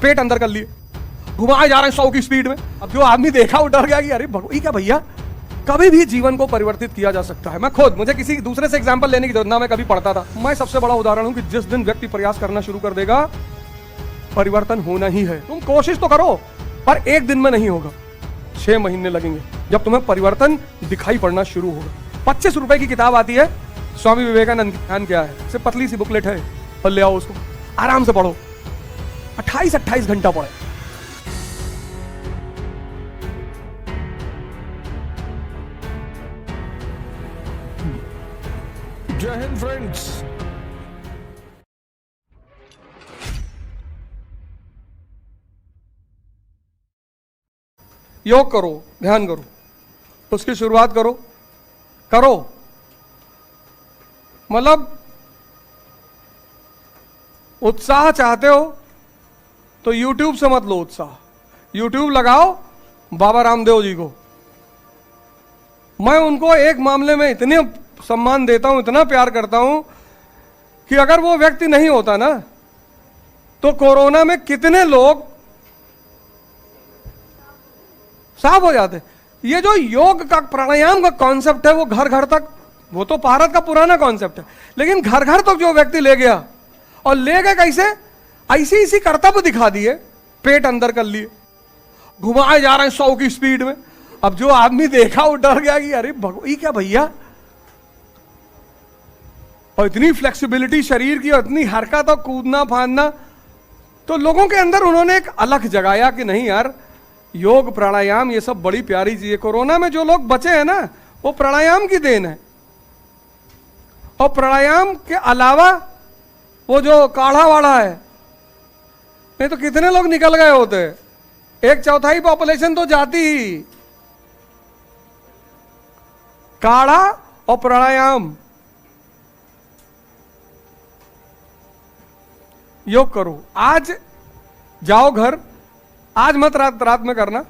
पेट अंदर कर लिए, घुमाए जा रहे हैं 100 की स्पीड में। अब जो आदमी देखा वो डर गया कि अरे भगवान, क्या भैया, कभी भी जीवन को परिवर्तित किया जा सकता है। मैं खुद, मुझे किसी दूसरे से एग्जांपल लेने की जरूरत ना, मैं कभी पढ़ता था। मैं सबसे बड़ा उदाहरण हूं कि जिस दिन व्यक्ति प्रयास करना शुरू कर देगा, परिवर्तन होना ही है। तुम कोशिश तो करो, पर एक दिन में नहीं होगा, 6 महीने लगेंगे जब तुम्हें परिवर्तन दिखाई पड़ना शुरू होगा। 25 रुपए की किताब आती है, स्वामी विवेकानंद की। ध्यान क्या है, सिर्फ पतली सी बुकलेट है, और ले आओ उसको, आराम से पढ़ो, 28 घंटा पढ़े। जय हिंद फ्रेंड्स। योग करो, ध्यान करो, उसकी शुरुआत करो, मतलब उत्साह चाहते हो तो YouTube से मत लो उत्साह। YouTube लगाओ बाबा रामदेव जी को। मैं उनको एक मामले में इतने सम्मान देता हूं, इतना प्यार करता हूं कि अगर वो व्यक्ति नहीं होता ना, तो कोरोना में कितने लोग साफ हो जाते। ये जो योग का, प्राणायाम का कॉन्सेप्ट है, वो घर घर तक, वो तो भारत का पुराना कॉन्सेप्ट है, लेकिन घर घर तक जो व्यक्ति ले गया, और ले गए कैसे, ऐसे इसी कर्तव्य दिखा दिए, पेट अंदर कर लिए, घुमाए जा रहे हैं 100 की स्पीड में। अब जो आदमी देखा वो डर गया कि अरे भगवान, ये क्या भैया, और इतनी फ्लेक्सिबिलिटी शरीर की, और इतनी हरकत और कूदना फांदना। तो लोगों के अंदर उन्होंने एक अलग जगाया कि नहीं यार, योग प्राणायाम ये सब बड़ी प्यारी चीज है। कोरोना में जो लोग बचे हैं ना, वो प्राणायाम की देन है। और प्राणायाम के अलावा वो जो काढ़ा वाढ़ा है, नहीं तो कितने लोग निकल गए होते, 1/4 पॉपुलेशन तो जाती ही। काढ़ा और प्राणायाम, योग करो। आज जाओ घर, आज मत रात में करना।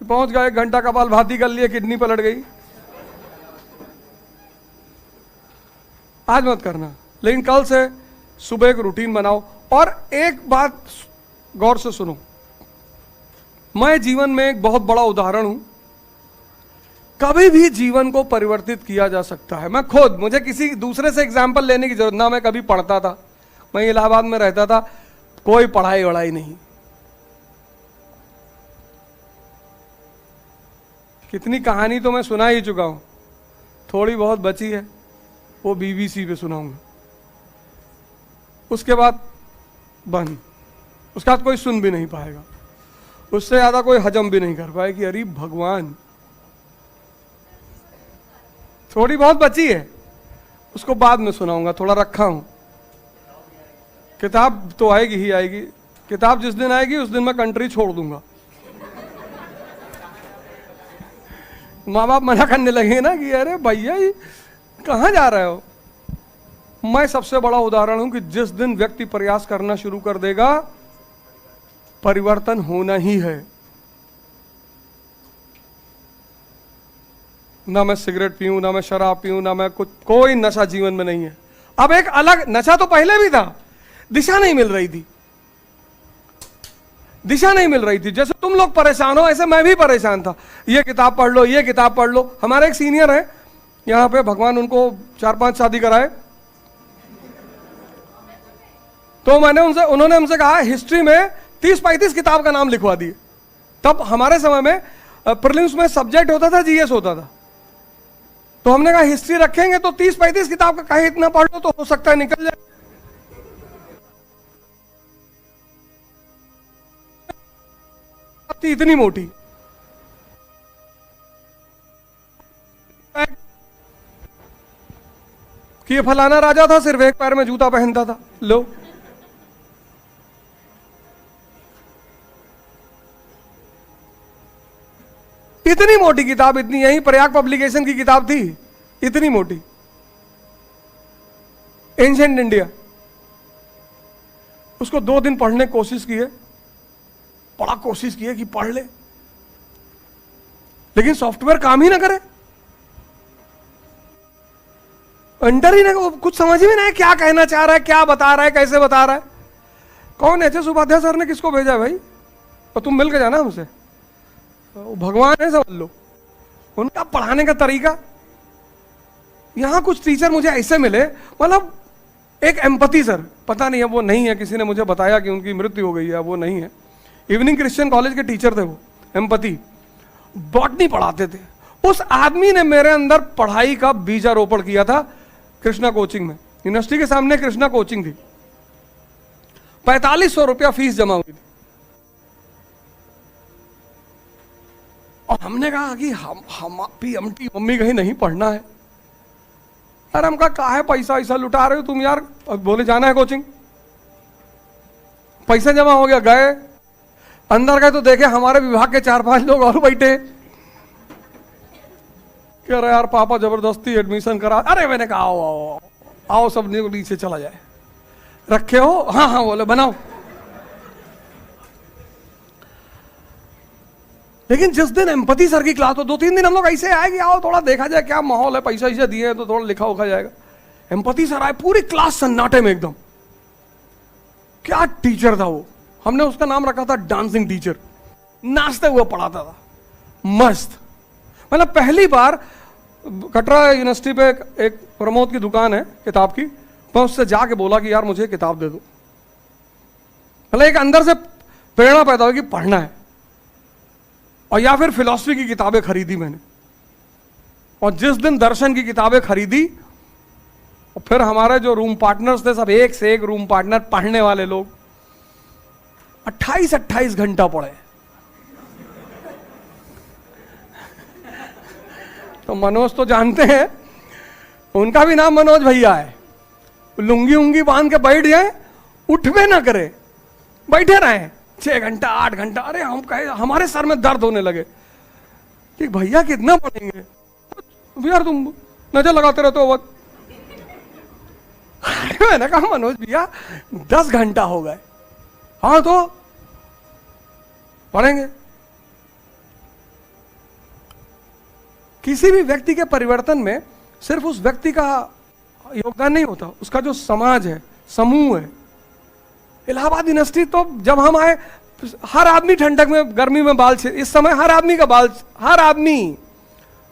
पहुंच गए, 1 घंटा कपालभाति कर लिए, किडनी पलट गई, आज मत करना। लेकिन कल से सुबह एक रूटीन बनाओ। और एक बात गौर से सुनो, मैं जीवन में एक बहुत बड़ा उदाहरण हूं। कभी भी जीवन को परिवर्तित किया जा सकता है। मैं खुद, मुझे किसी दूसरे से एग्जाम्पल लेने की जरूरत ना, मैं कभी पढ़ता था। मैं इलाहाबाद में रहता था, कोई पढ़ाई वढ़ाई नहीं। कितनी कहानी तो मैं सुना ही चुका हूं, थोड़ी बहुत बची है, वो BBC पे सुनाऊंगा। उसके बाद बंद, उसके बाद कोई सुन भी नहीं पाएगा, उससे ज्यादा कोई हजम भी नहीं कर पाए कि अरे भगवान। थोड़ी बहुत बची है, उसको बाद में सुनाऊंगा, थोड़ा रखा हूं। किताब तो आएगी ही आएगी, किताब जिस दिन आएगी उस दिन मैं कंट्री छोड़ दूंगा। माँ बाप मना करने लगे ना कि अरे भैया ये कहाँ जा रहे हो। मैं सबसे बड़ा उदाहरण हूं कि जिस दिन व्यक्ति प्रयास करना शुरू कर देगा, परिवर्तन होना ही है। ना मैं सिगरेट पीऊं, ना मैं शराब पीऊं, ना मैं कुछ, कोई नशा जीवन में नहीं है। अब एक अलग नशा तो पहले भी था, दिशा नहीं मिल रही थी, दिशा नहीं मिल रही थी। जैसे तुम लोग परेशान हो, ऐसे मैं भी परेशान था। ये किताब पढ़ लो, ये किताब पढ़ लो। हमारे एक सीनियर है यहां पे, भगवान उनको 4-5 शादी कराए। तो उन्होंने हमसे कहा हिस्ट्री में 30-35 किताब का नाम लिखवा दिए। तब हमारे समय में प्रीलिम्स में सब्जेक्ट होता था, GS होता था। तो हमने कहा हिस्ट्री रखेंगे तो 30-35 किताब का कहीं इतना पढ़ लो तो हो सकता है निकल जाए। इतनी मोटी कि ये फलाना राजा था, सिर्फ एक पैर में जूता पहनता था। लो, इतनी मोटी किताब, इतनी, यही प्रयाग पब्लिकेशन की किताब थी, इतनी मोटी, एंशिएंट इंडिया। उसको 2 दिन पढ़ने की कोशिश की है, बड़ा कोशिश की है कि पढ़ ले, लेकिन सॉफ्टवेयर काम ही ना करे, अंडर ही ना, कुछ समझ में ना है क्या कहना चाह रहा है, क्या बता रहा है, कैसे बता रहा है। कौन एच.एस. उपाध्याय सर ने किसको भेजा है भाई? और तुम मिल के जाना हमसे, वो भगवान है समझ लो। उनका पढ़ाने का तरीका, यहां कुछ टीचर मुझे ऐसे मिले, मतलब एक एम्पैथी सर, पता नहीं है वो नहीं है, किसी ने मुझे बताया कि उनकी मृत्यु हो गई है, वो नहीं है। इवनिंग क्रिश्चियन कॉलेज के टीचर थे वो, एम्पैथी, बॉटनी पढ़ाते थे। उस आदमी ने मेरे अंदर पढ़ाई का बीजारोपण किया था कृष्णा कोचिंग में। यूनिवर्सिटी के सामने कृष्णा कोचिंग थी, 4500 रुपया फीस जमा हुई थी। और हमने कहा कि हम पीएमटी मम्मी कहीं नहीं पढ़ना है यार। हम कहा है पैसा ऐसा लुटा रहे हो तुम यार? बोले जाना है कोचिंग। पैसा जमा हो गया, गए, अंदर गए तो देखे हमारे विभाग के 4-5 लोग और बैठे। कह रहे यार पापा जबरदस्ती एडमिशन करा। अरे मैंने कहा आओ आओ आओ, सब नीचे चला जाए। रखे हो? हाँ हाँ, बोले बनाओ। लेकिन जिस दिन एम्पैथी सर की क्लास, तो 2-3 दिन हम लोग ऐसे आए कि आओ थोड़ा देखा जाए क्या माहौल है, पैसा ऐसे दिए तो थोड़ा लिखा उखा जाएगा। एम्पैथी सर आए, पूरी क्लास सन्नाटे में एकदम। क्या टीचर था वो, हमने उसका नाम रखा था डांसिंग टीचर। नाचते हुए पढ़ाता था, मस्त। मतलब पहली बार कटरा यूनिवर्सिटी पे एक प्रमोद की दुकान है किताब की, मैं उससे जाके बोला कि यार मुझे किताब दे दो। मतलब एक अंदर से प्रेरणा पैदा हुई कि पढ़ना है। और या फिर फिलॉसफी की किताबें खरीदी मैंने, और जिस दिन दर्शन की किताबें खरीदी, और फिर हमारे जो रूम पार्टनर्स थे सब एक से एक रूम पार्टनर पढ़ने वाले लोग, 28-28 घंटा पढ़े। तो मनोज तो जानते हैं, उनका भी नाम मनोज भैया है। लुंगी उंगी बांध के बैठ जाए, उठवे ना करे, बैठे रहे 6 घंटा 8 घंटा। अरे हम कहे, हमारे सर में दर्द होने लगे कि भैया कितना पढ़ेंगे यार, तुम नजर लगाते रहते हो। मैंने कहा मनोज भैया 10 घंटा हो गए। हाँ तो पढ़ेंगे। किसी भी व्यक्ति के परिवर्तन में सिर्फ उस व्यक्ति का योगदान नहीं होता, उसका जो समाज है, समूह है। इलाहाबाद यूनिवर्सिटी तो जब हम आए, हर आदमी ठंडक में गर्मी में बाल, इस समय हर आदमी का बाल, हर आदमी,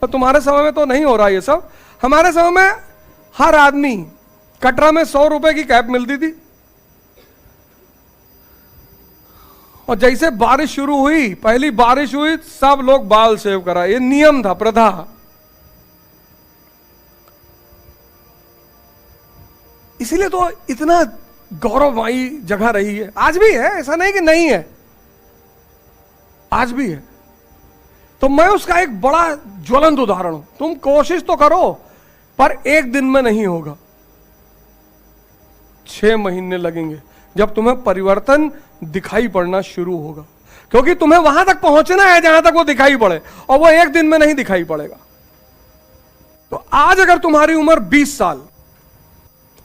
तो तुम्हारे समय में तो नहीं हो रहा ये सब, हमारे समय में हर आदमी। कटरा में 100 रुपए की कैप मिलती थी, और जैसे बारिश शुरू हुई, पहली बारिश हुई, सब लोग बाल सेव करा। ये नियम था, प्रथा। इसीलिए तो इतना गौरवमयी जगह रही है, आज भी है, ऐसा नहीं कि नहीं है, आज भी है। तो मैं उसका एक बड़ा ज्वलंत उदाहरण हूं। तुम कोशिश तो करो, पर एक दिन में नहीं होगा, 6 महीने लगेंगे जब तुम्हें परिवर्तन दिखाई पड़ना शुरू होगा। क्योंकि तुम्हें वहां तक पहुंचना है जहां तक वो दिखाई पड़े, और वो एक दिन में नहीं दिखाई पड़ेगा। तो आज अगर तुम्हारी उम्र 20 साल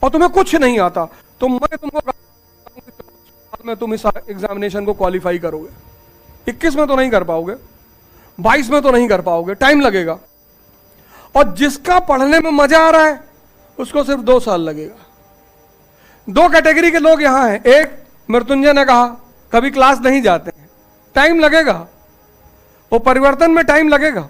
और तुम्हें कुछ नहीं आता, तो मैं तुमको में तुम इस एग्जामिनेशन को क्वालिफाई करोगे। 21 में तो नहीं कर पाओगे, 22 में तो नहीं कर पाओगे, टाइम लगेगा। और जिसका पढ़ने में मजा आ रहा है उसको सिर्फ 2 साल लगेगा। 2 कैटेगरी के लोग यहां हैं। एक, मृत्युंजय ने कहा, कभी क्लास नहीं जाते हैं, टाइम लगेगा, वो परिवर्तन में टाइम लगेगा,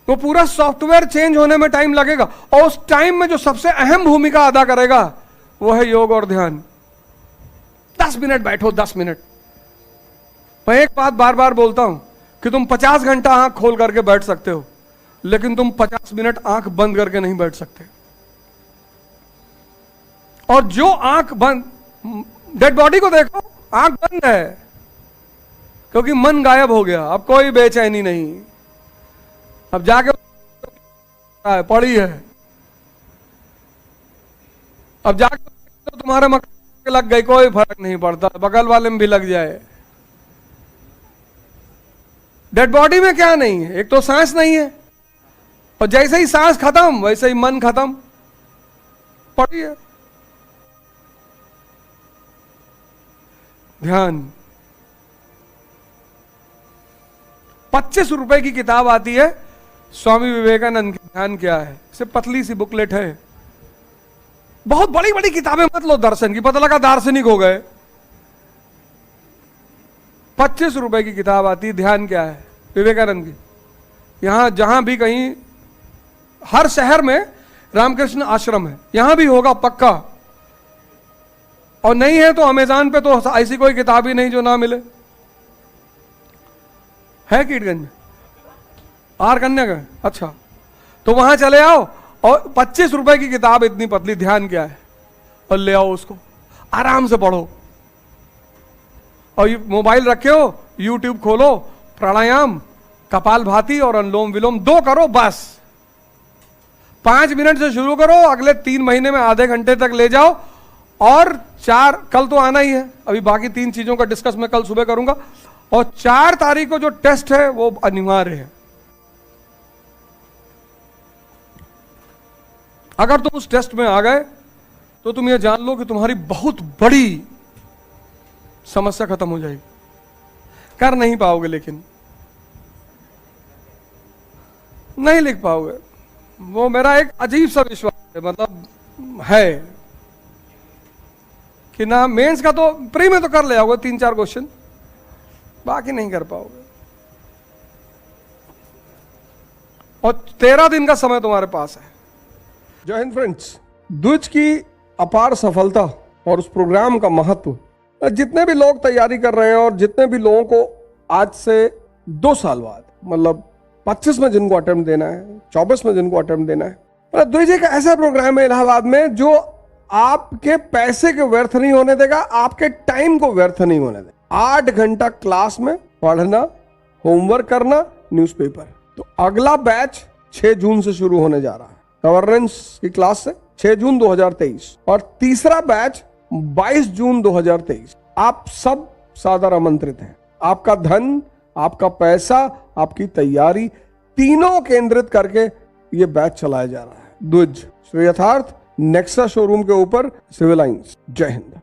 वो पूरा सॉफ्टवेयर चेंज होने में टाइम लगेगा। और उस टाइम में जो सबसे अहम भूमिका अदा करेगा वो है योग और ध्यान। 10 मिनट बैठो, 10 मिनट। मैं एक बात बार बार बोलता हूं कि तुम 50 घंटा आंख खोल करके बैठ सकते हो, लेकिन तुम 50 मिनट आंख बंद करके नहीं बैठ सकते। और जो आंख बंद, डेड बॉडी को देखो, आंख बंद है क्योंकि मन गायब हो गया, अब कोई बेचैनी नहीं। अब जाके पड़ी है, अब जाके तो तुम्हारे मकान लग गई, कोई फर्क नहीं पड़ता, बगल वाले में भी लग जाए। डेड बॉडी में क्या नहीं है? एक तो सांस नहीं है, और जैसे ही सांस खत्म वैसे ही मन खत्म, पड़ी है। ध्यान। 25 रुपए की किताब आती है स्वामी विवेकानंद की, ध्यान क्या है, सिर्फ पतली सी बुकलेट है। बहुत बड़ी बड़ी किताबें मत लो दर्शन की, पता लगा दार्शनिक हो गए। ₹25 की किताब आती है, ध्यान क्या है, विवेकानंद की। यहां जहां भी कहीं, हर शहर में रामकृष्ण आश्रम है, यहां भी होगा पक्का, और नहीं है तो अमेज़न पे तो ऐसी कोई किताब ही नहीं जो ना मिले। है कीटगंज में, आर कन्या का, अच्छा, तो वहां चले आओ और ₹25 की किताब इतनी पतली, ध्यान क्या है, और ले आओ उसको, आराम से पढ़ो। और ये मोबाइल रखे हो, यूट्यूब खोलो, प्राणायाम, कपालभाति और अनुलोम विलोम 2 करो बस। 5 मिनट से शुरू करो, अगले 3 महीने में आधे घंटे तक ले जाओ, और 4, कल तो आना ही है, अभी बाकी 3 चीजों का डिस्कस मैं कल सुबह करूंगा, और 4 तारीख को जो टेस्ट है वो अनिवार्य है। अगर तुम उस टेस्ट में आ गए तो तुम ये जान लो कि तुम्हारी बहुत बड़ी समस्या खत्म हो जाएगी। कर नहीं पाओगे, लेकिन नहीं लिख पाओगे, वो मेरा एक अजीब सा विश्वास है, मतलब है कि ना, मेंस का तो प्री में तो कर ले आओगे 3-4 क्वेश्चन, बाकी नहीं कर पाओगे। और 13 दिन का समय तुम्हारे पास है। जय हिंद फ्रेंड्स। द्विज की अपार सफलता और उस प्रोग्राम का महत्व, जितने भी लोग तैयारी कर रहे हैं और जितने भी लोगों को आज से 2 साल बाद, मतलब 25 में जिनको अटेम्प्ट देना है, 24 में जिनको अटेम्प्ट देना है, द्विज एक ऐसा प्रोग्राम है इलाहाबाद में जो आपके पैसे को व्यर्थ नहीं होने देगा, आपके टाइम को व्यर्थ नहीं होने देगा। 8 घंटा क्लास में पढ़ना, होमवर्क करना, न्यूज़पेपर। तो अगला बैच 6 जून से शुरू होने जा रहा है, गवर्नेंस की क्लास से 6 जून 2023, और तीसरा बैच 22 जून 2023। आप सब सादर आमंत्रित हैं। आपका धन, आपका पैसा, आपकी तैयारी, तीनों केंद्रित करके यह बैच चलाया जा रहा है। द्विज श्री यथार्थ नेक्सा शोरूम के ऊपर, सिविल लाइंस। जय हिंद।